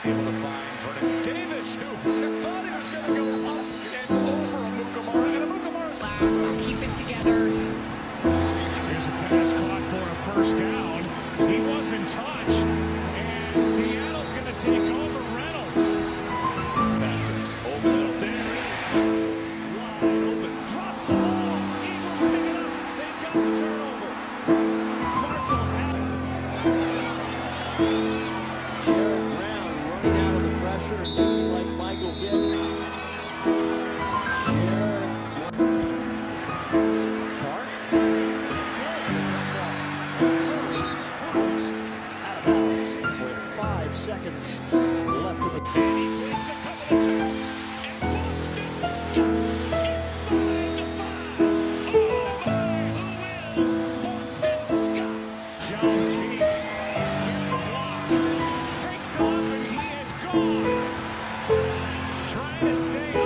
Able to find Vernon Davis, who thought he was going to go up and over Amukamara, and Amukamara's So keep it together. Here's a pass caught for a first down. He was in touch, and Seattle's going to take over Reynolds. Patrick, over middle, there it is. Wide open, drops the ball. Eagles pick it up. They've got the turnover. Marshall had Jared Brown running out of the pressure and looking like Michael Vick. Jared. Carr. Out of bounds with 5 seconds left of the and he breaks a couple of tackles, and Boston Scott inside the 5. Oh, my, who is Boston Scott? Jones keeps, gets a block, takes off, and he is gone. Trying to stay